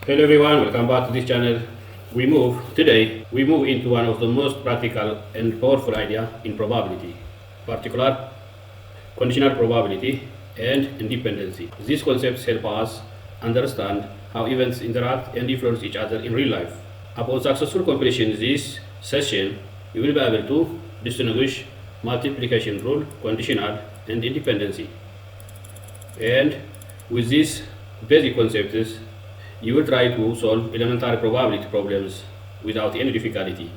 Hello everyone, welcome back to this channel. Today we move into one of the most practical and powerful idea in probability, particular conditional probability and independency. These concepts help us understand how events interact and influence each other in real life. Upon successful completion of this session, you will be able to distinguish multiplication rule, conditional, and independency. And with these basic concepts, you will try to solve elementary probability problems without any difficulty.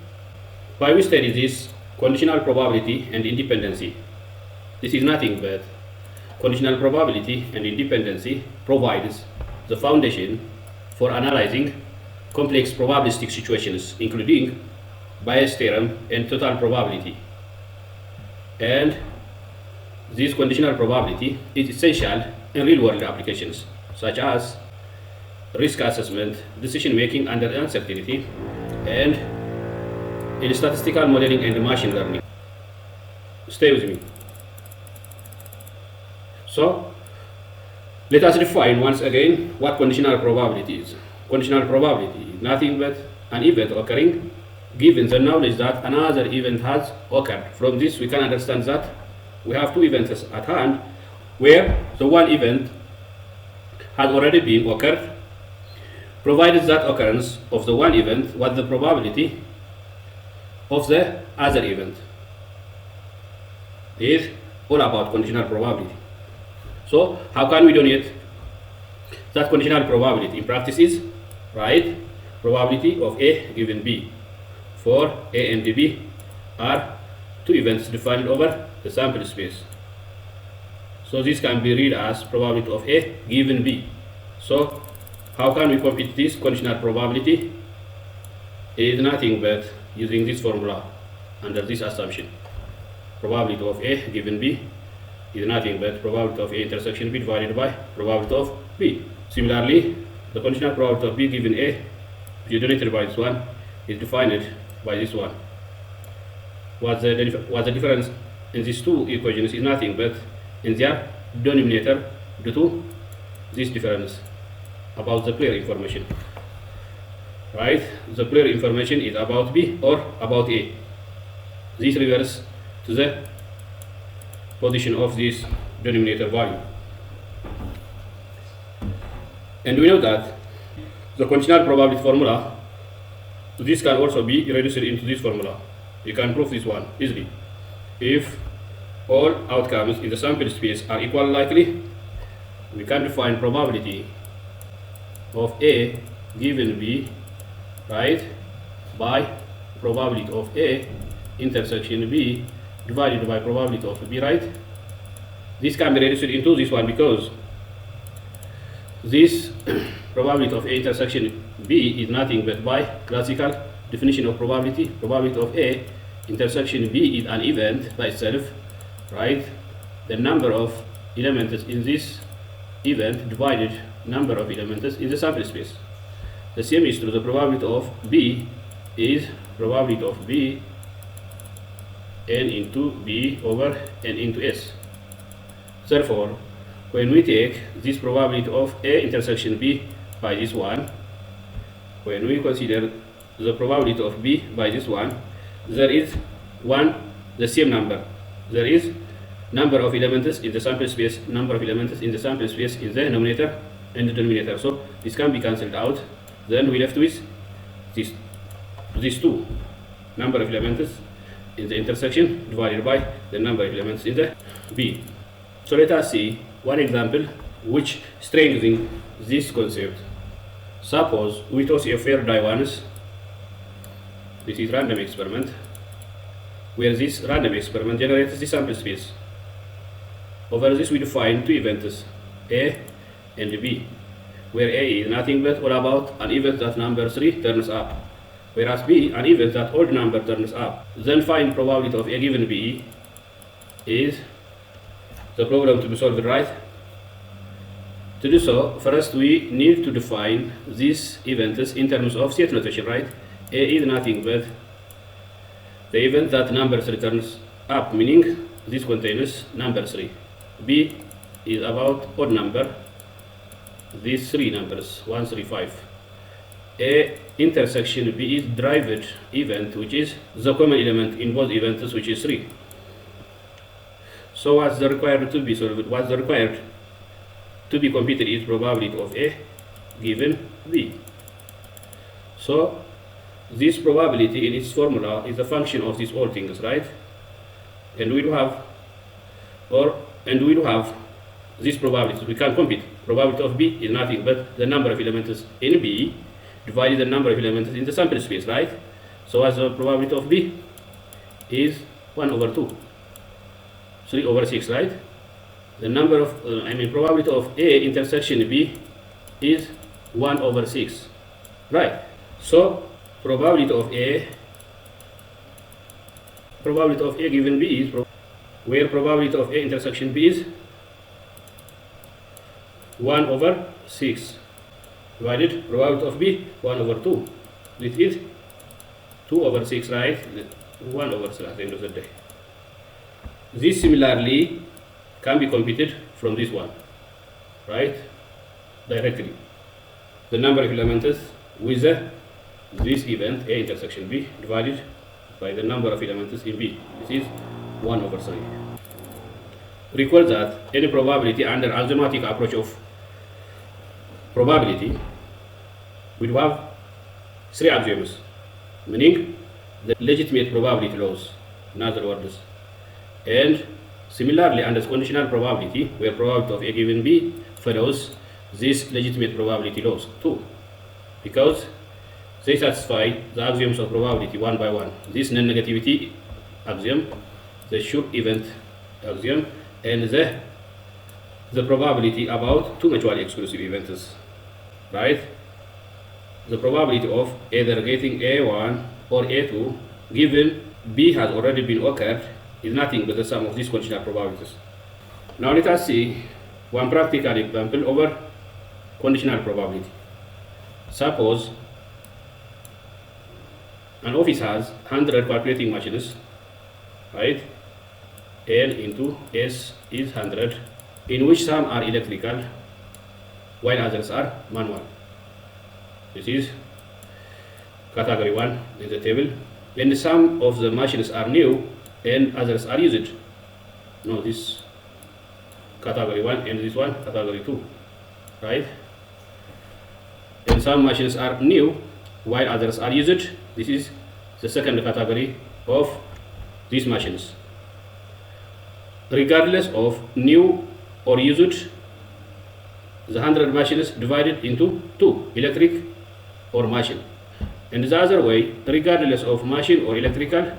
Why we study this conditional probability and independency? This is nothing but conditional probability and independency provides the foundation for analyzing complex probabilistic situations, including Bayes' theorem and total probability. And this conditional probability is essential in real-world applications, such as risk assessment, decision making under uncertainty, and in statistical modeling and machine learning. Stay with me. So, let us define once again what conditional probability is. Conditional probability is nothing but an event occurring given the knowledge that another event has occurred. From this, we can understand that we have two events at hand where the one event has already been occurred, provided that occurrence of the one event what the probability of the other event is all about conditional probability. So how can we denote that conditional probability? In practice is, right, probability of A given B, for A and B are two events defined over the sample space. So this can be read as probability of A given B. So how can we compute this conditional probability? It is nothing but using this formula under this assumption. Probability of A given B is nothing but probability of A intersection B divided by probability of B. Similarly, the conditional probability of B given A, if you denoted by this one, is defined by this one. What's the difference in these two equations is nothing but in their denominator due to this difference about the player information, right? The player information is about B or about A. This refers to the position of this denominator value. And we know that the conditional probability formula, this can also be reduced into this formula. You can prove this one easily. If all outcomes in the sample space are equal likely, we can define probability of A given B, right, by probability of A intersection B divided by probability of B, right? This can be reduced into this one because this probability of A intersection B is nothing but by classical definition of probability of A intersection B is an event by itself, right? The number of elements in this event divided number of elements in the sample space. The same is true. The probability of B is probability of B n into B over n into S. Therefore, when we take this probability of A intersection B by this one, when we consider the probability of B by this one, there is the same number. There is number of elements in the sample space, number of elements in the sample space in the numerator and the denominator. So this can be cancelled out. Then we left with these two, number of elements in the intersection divided by the number of elements in the B. So let us see one example which strengthens this concept. Suppose we toss a fair die once. This is random experiment, where this random experiment generates the sample space. Over this we define two events, A and B, where A is nothing but all about an event that number 3 turns up, whereas B an event that odd number turns up. Then find probability of A given B is the problem to be solved, right? To do so, first we need to define these events in terms of set notation, right? A is nothing but the event that number 3 turns up, meaning this contains number 3. B is about odd number, these three numbers 1, 3, 5. A intersection B is derived event, which is the common element in both events, which is 3. So what's the required to be solved? What's the required to be computed is probability of A given B. So this probability in its formula is a function of these all things, right? And we do have this probability. We can compute probability of B is nothing but the number of elements in B divided the number of elements in the sample space, right? So as the probability of B is 1 over 2, 3 over 6, right? The number of probability of A intersection B is 1 over 6, right? So probability of A given B is where probability of A intersection B is 1 over 6 divided probability of B 1 over 2. This is 2 over 6, right? 1 over 6 at the end of the day. This similarly can be computed from this one, right? Directly. The number of elements with this event A intersection B divided by the number of elements in B. This is 1 over 3. Recall that any probability under axiomatic approach of probability will have 3 axioms, meaning the legitimate probability laws, in other words. And similarly, under conditional probability, where probability of A given B follows these legitimate probability laws too, because they satisfy the axioms of probability one by one. This non-negativity axiom, the sure event axiom, and the probability about two mutually exclusive events, right? The probability of either getting A1 or A2 given B has already been occurred is nothing but the sum of these conditional probabilities. Now let us see one practical example over conditional probability. Suppose an office has 100 calculating machines, right? L into S is 100, in which some are electrical while others are manual. This is category 1 in the table. And some of the machines are new and others are used. No, this category 1 and this one category 2, right? And some machines are new while others are used. This is the second category of these machines. Regardless of new or used, the 100 machines divided into 2, electric or machine. And the other way, regardless of machine or electrical,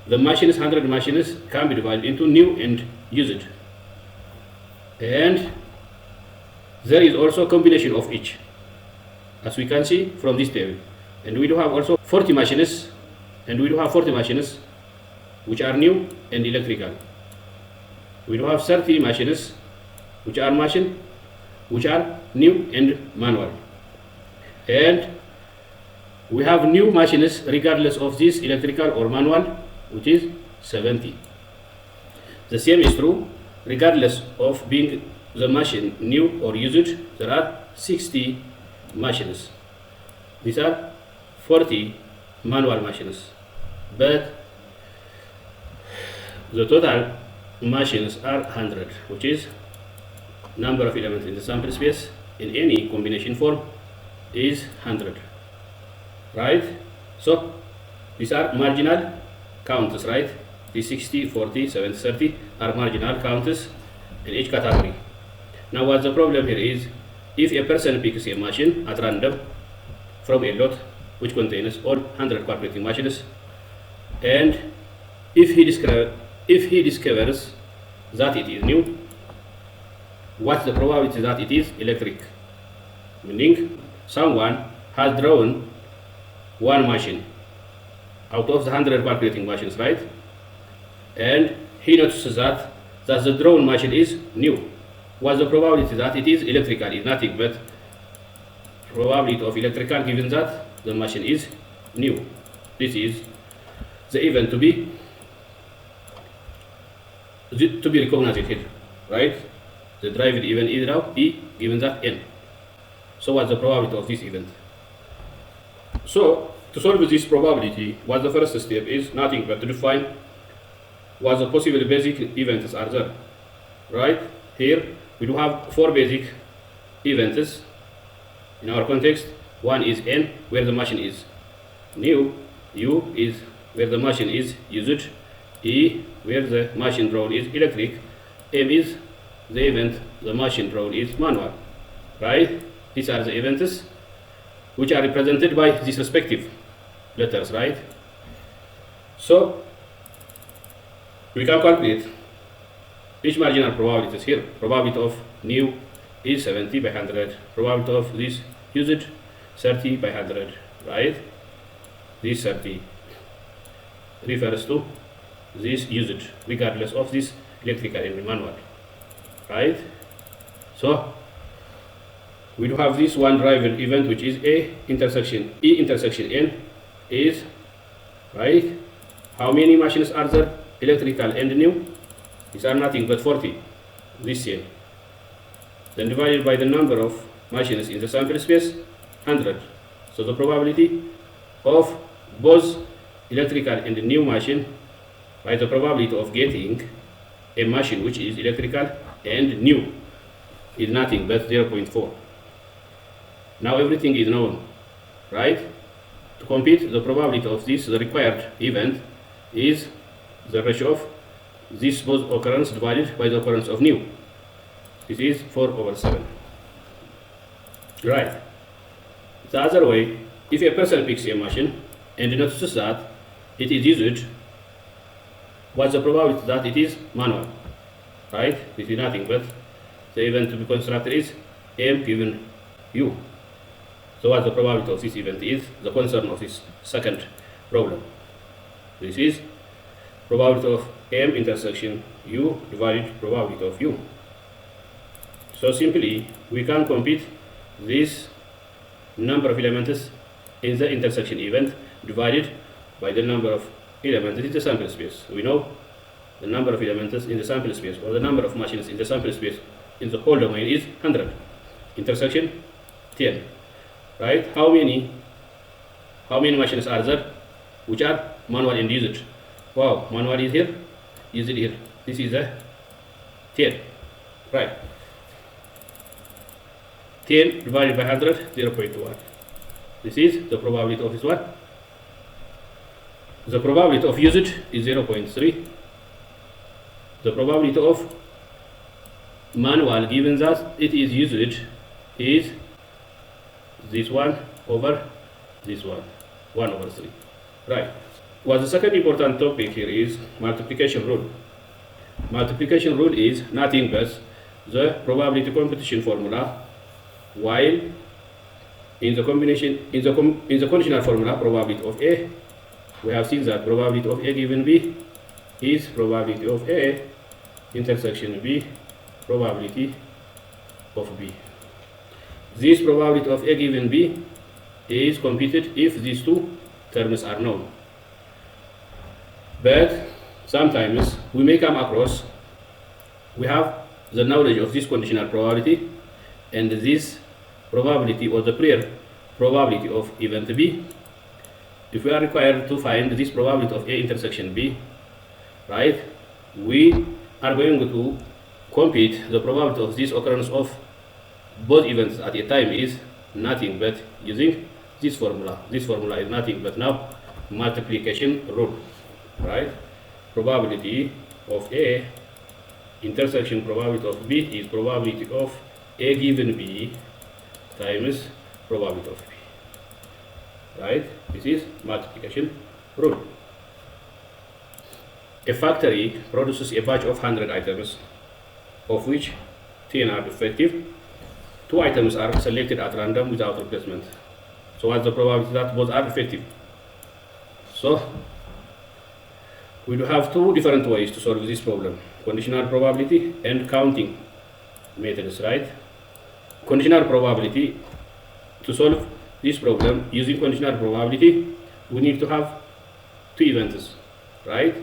the machines, 100 machines, can be divided into new and used. And there is also a combination of each, as we can see from this table. And we do have also 40 machines, and we do have 40 machines which are new and electrical. We do have 30 machines which are new and manual. And we have new machines regardless of this electrical or manual, which is 70. The same is true regardless of being the machine new or used. There are 60 machines. These are 40 manual machines, but the total machines are 100, which is number of elements in the sample space in any combination form is 100, right? So these are marginal counts, right? The 60, 40, 70, 30 are marginal counts in each category. Now what the problem here is, if a person picks a machine at random from a lot which contains all 100 calculating machines, and if he discovers that it is new, what's the probability that it is electric? Meaning someone has drawn one machine out of the 100 calculating machines, right? And he notices that the drawn machine is new. What's the probability that it is electrical? Is nothing but probability of electrical given that the machine is new. This is the event to be recognized here, right? The derived event is now E given that N. So what's the probability of this event? So to solve this probability, what the first step is nothing but to define what the possible basic events are there. Right? Here we do have 4 basic events in our context. One is N, where the machine is new. U is where the machine is used. E, where the machine role is electric. M is the event the machine role is manual. Right? These are the events which are represented by these respective letters, right? So we can calculate each marginal probabilities here. Probability of new is 70 by 100. Probability of this used 30 by 100, right? This 30 refers to this used regardless of this electrical and manual, right? So we do have this one driver event, which is A intersection E intersection N is, right? How many machines are there? Electrical and new. These are nothing but 40. This here. Then divided by the number of machines in the sample space, 100. So the probability of both electrical and new machine, right? The probability of getting a machine which is electrical and new is nothing but 0.4. Now everything is known, right? To compute the probability of this, the required event is the ratio of this both occurrence divided by the occurrence of new. This is 4/7. Right. The other way, if a person picks a machine and notices that it is used, what's the probability that it is manual? Right? This is nothing but the event to be constructed is M given U. So what the probability of this event is the concern of this second problem. This is probability of M intersection U divided probability of U. So simply we can compute this number of elements in the intersection event divided by the number of elements in the sample space. We know the number of elements in the sample space, or the number of machines in the sample space in the whole domain is 100. Intersection 10. Right? How many machines are there which are manual and used? Wow, manual is here, used here. This is a 10. Right. 10 divided by 100, 0.1. This is the probability of this one. The probability of usage is 0.3. The probability of manual, given that it is usage, is this one over this one, 1/3. Right. Well, the second important topic here is multiplication rule. Multiplication rule is nothing but the probability computation formula, while in the conditional formula, probability of A, we have seen that probability of A given B is probability of A intersection B probability of B. This probability of A given B is computed if these two terms are known. But sometimes we may come across, we have the knowledge of this conditional probability and this probability or the prior probability of event B. If we are required to find this probability of A intersection B, right, we are going to compute the probability of this occurrence of both events at a time is nothing but using this formula. This formula is nothing but now multiplication rule, right? Probability of A intersection probability of B is probability of A given B times probability of B, right? This is multiplication rule. A factory produces a batch of 100 items, of which 10 are defective. 2 items are selected at random without replacement. So what's the probability that both are effective? So we do have 2 different ways to solve this problem: conditional probability and counting methods, right? Conditional probability, to solve this problem using conditional probability, we need to have 2 events, right?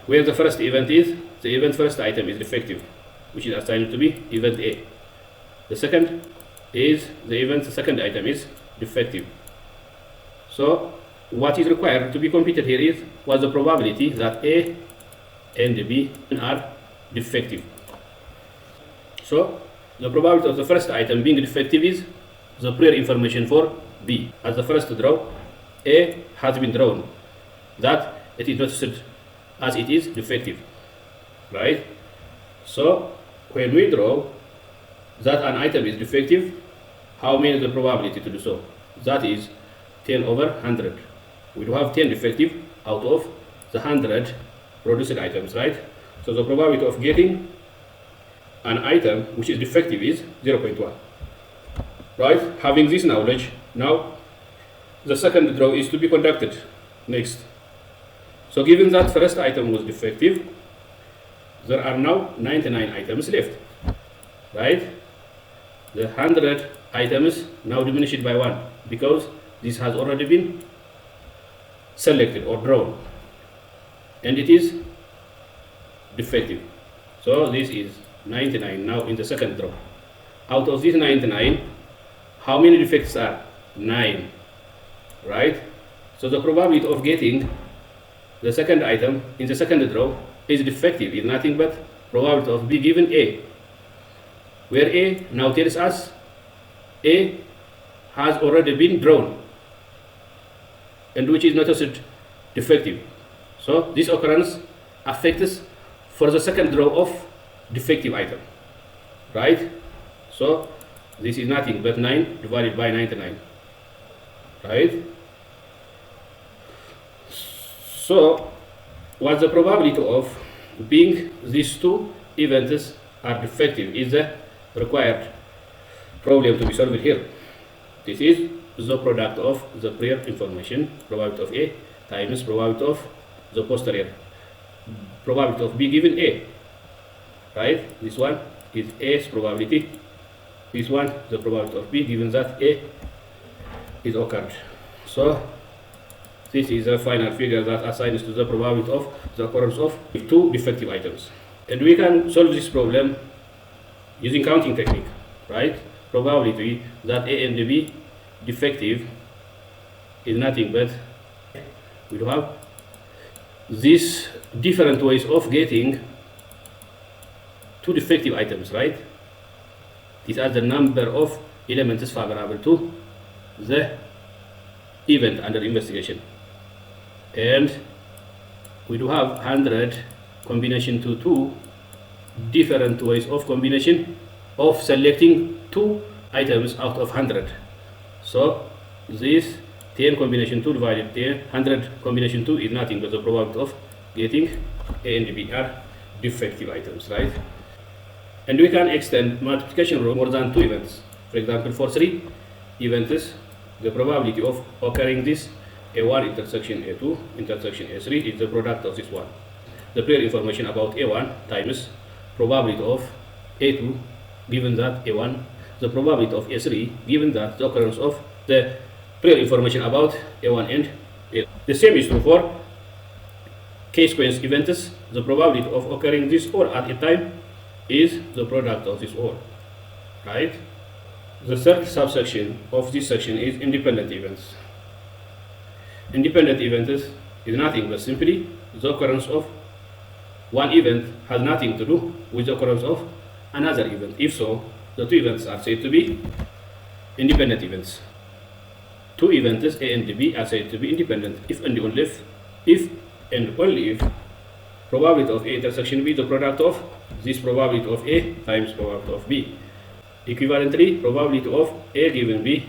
Where the first event is, the event first item is defective, which is assigned to be event A. The second is the event second item is defective, So what is required to be computed here is what the probability that A and B are defective. So the probability of the first item being defective is the prior information for B. As the first draw, A has been drawn, that it is noticed as it is defective, right? So when we draw that an item is defective, how many is the probability to do so? That is 10 over 100. We do have 10 defective out of the 100 produced items, right? So the probability of getting an item which is defective is 0.1, right? Having this knowledge, now the second draw is to be conducted next. So given that first item was defective, there are now 99 items left, right? The 100 items now diminished by 1 because this has already been selected or drawn and it is defective. So this is 99 now in the second draw. Out of these 99, how many defects are? 9, right? So the probability of getting the second item in the second draw is defective, is nothing but probability of B given A, where A now tells us A has already been drawn and which is noticed defective. So this occurrence affects for the second draw of defective item, right? So this is nothing but 9 divided by 99, right? So what's the probability of being these two events are defective is the required problem to be solved here. This is the product of the prior information, probability of A times probability of the posterior, probability of B given A, right? This one is A's probability, this one the probability of B given that A is occurred. So this is a final figure that assigns to the probability of the occurrence of two defective items. And we can solve this problem using counting technique, right? Probability that A and B defective is nothing but we do have these different ways of getting two defective items, right? These are the number of elements favorable to the event under investigation. And we do have 100 combination to 2 different ways of combination of selecting 2 items out of 100. So this 10 combination 2 divided 10, 100 combination 2 is nothing but the probability of getting A and B are defective items, right? And we can extend multiplication rule more than 2 events. For example, for 3 events, the probability of occurring this A1 intersection A2 intersection A3 is the product of this one. The prior information about A1 times probability of A2 given that A1, the probability of A3 given that the occurrence of the prior information about A1 and A2. The same is true for k-sequence events. The probability of occurring this or at a time is the product of this or, right? The third subsection of this section is independent events. Independent events is nothing but simply the occurrence of one event has nothing to do with the occurrence of another event. If so, the two events are said to be independent events. Two events A and B are said to be independent if and only if probability of A intersection B the product of this probability of A times probability of B. Equivalently, probability of A given B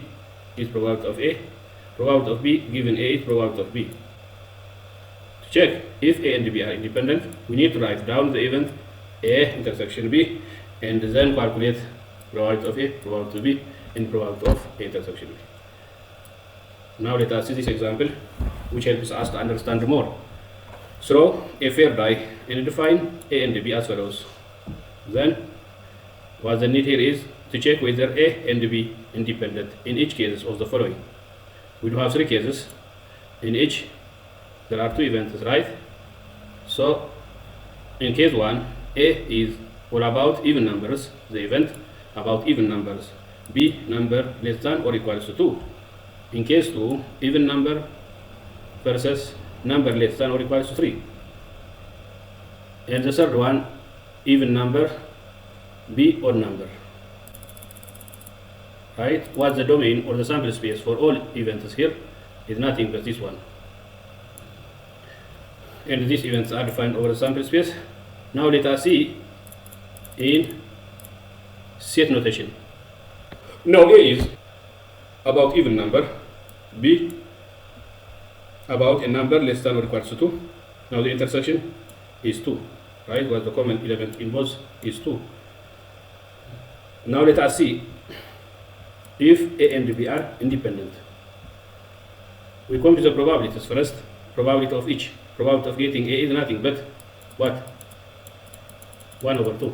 is probability of A, probability of B given A is probability of B. To check if A and B are independent, we need to write down the event A intersection B and then calculate probability of A, probability of B, and probability of A intersection B. Now let us see this example, which helps us to understand more. Throw a fair die and define A and B as follows. Then, what the need here is to check whether A and B independent in each case of the following. We do have 3 cases. In each, there are 2 events, right? So, in case 1, A is all about even numbers, the event about even numbers, B number less than or equals to 2. In case 2, even number versus number less than or equals to 3. And the third one, even number, B odd number. Right? What's the domain or the sample space for all events here is nothing but this one. And these events are defined over the sample space. Now let us see in set notation. Now A is about even number, B about a number less than or equals to 2. Now the intersection is 2, right? What the common element in both is 2. Now let us see if A and B are independent. We come to the probabilities first. Probability of each. Probability of getting A is nothing but what? 1 over 2.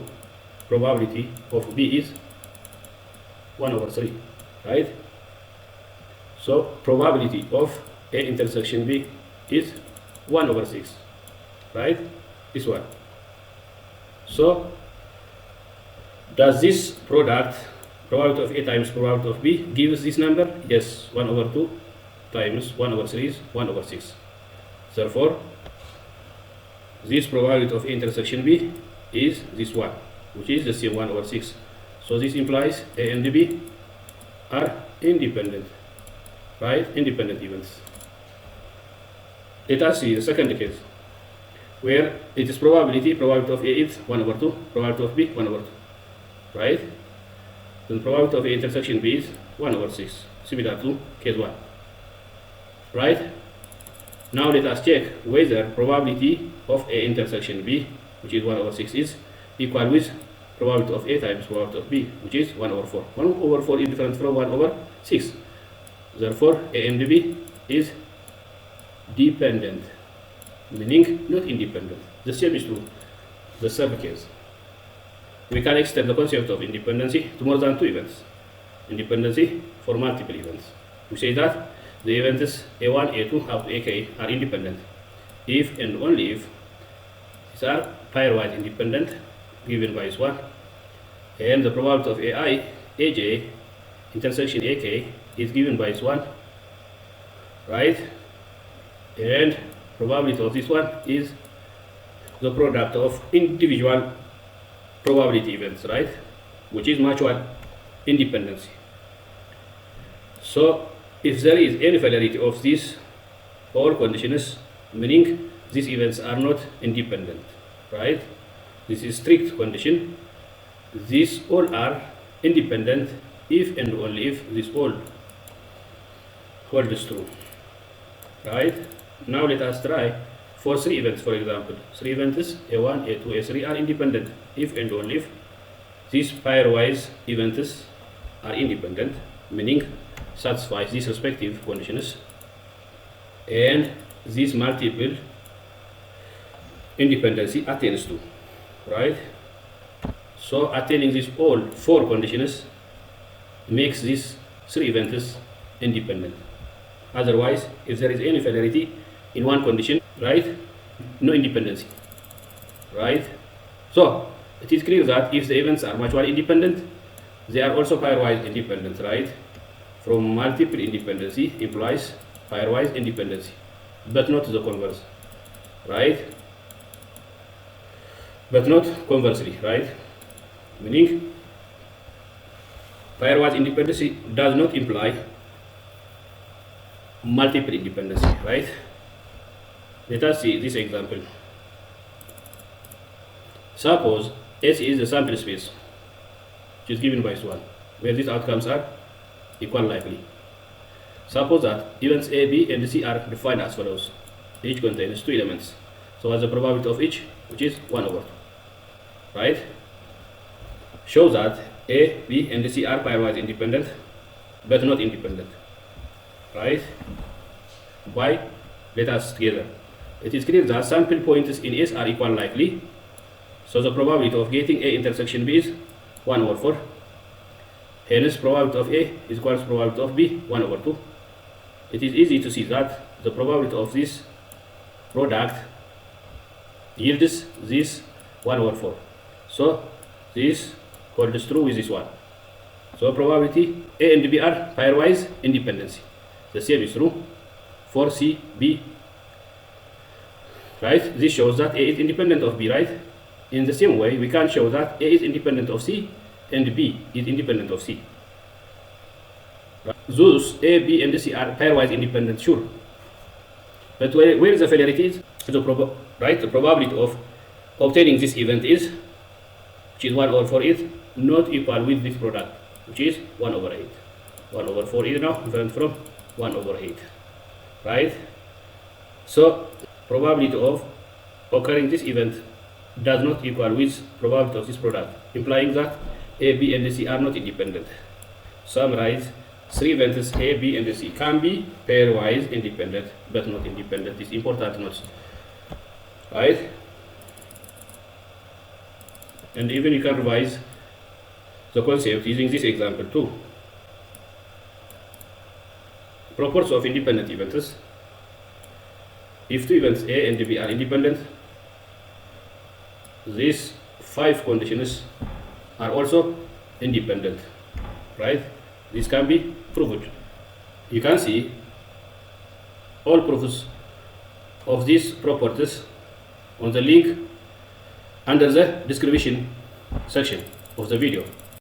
Probability of B is 1 over 3, right? So probability of A intersection B is 1 over 6, right? This one. So does this product, probability of A times probability of B, gives this number? Yes, 1 over 2 times 1 over 3 is 1 over 6. Therefore, this probability of A intersection B is this one, which is the same 1 over 6. So this implies A and B are independent, right? Independent events. Let us see the second case, where it is probability of A is 1 over 2, probability of B 1 over 2, right? Then probability of A intersection B is 1 over 6, similar to case 1, right? Now let us check whether probability of A intersection B, which is 1 over 6, is equal with probability of A times probability of B, which is 1 over 4. 1 over 4 is different from 1 over 6. Therefore, A and B is dependent, meaning not independent. The same is true the third case. We can extend the concept of independency to more than 2 events. Independency for multiple events. We say that the events A1, A2 up to AK are independent if and only if these are pairwise independent, given by this one, and the probability of AI, AJ intersection AK is given by this one, right? And probability of this one is the product of individual probability events, right? Which is mutual independency. So if there is any failure of these all conditions, meaning these events are not independent, right? This is strict condition. These all are independent if and only if this all holds true, right? Now let us try for 3 events, for example. 3 events A1, A2, A3 are independent if and only if these pairwise events are independent, meaning satisfies these respective conditions, and this multiple independency attains to, right? So attaining these all 4 conditions makes these 3 events independent. Otherwise, if there is any failure in one condition, right, no independency, right? So it is clear that if the events are mutually independent, they are also pairwise independent, right? From multiple independency implies pairwise independency, but not the converse, right? But not conversely, right? Meaning pairwise independency does not imply multiple independency, right? Let us see this example. Suppose S is the sample space, which is given by S1, where these outcomes are equal likely. Suppose that events A, B, and C are defined as follows. Each contains 2 elements. So what's the probability of each? Which is 1 over 2, right? Show that A, B, and C are pairwise independent, but not independent, right? Why? Let us together. It is clear that sample points in S are equal likely, so the probability of getting A intersection B is 1 over 4. Hence, probability of A is equal to probability of B 1 over 2. It is easy to see that the probability of this product yields this 1 over 4. So this holds true with this one. So probability A and B are pairwise independency. The same is true for C, B, right? This shows that A is independent of B, right? In the same way, we can show that A is independent of C and B is independent of C. Right? Thus, A, B, and C are pairwise independent, sure. But where the failure is, the probability of obtaining this event is, which is 1 over 4, is not equal with this product, which is 1 over 8. 1 over 4 is now different from 1 over 8, right? So, probability of occurring this event does not equal with probability of this product, implying that A, B, and C are not independent. Summarize, 3 events A, B, and C can be pairwise independent, but not independent. It's important note, right? And even you can revise the concept using this example too. Properties of independent events. If 2 events A and B are independent, these 5 conditions are also independent, right? This can be proved. You can see all proofs of these properties on the link under the description section of the video.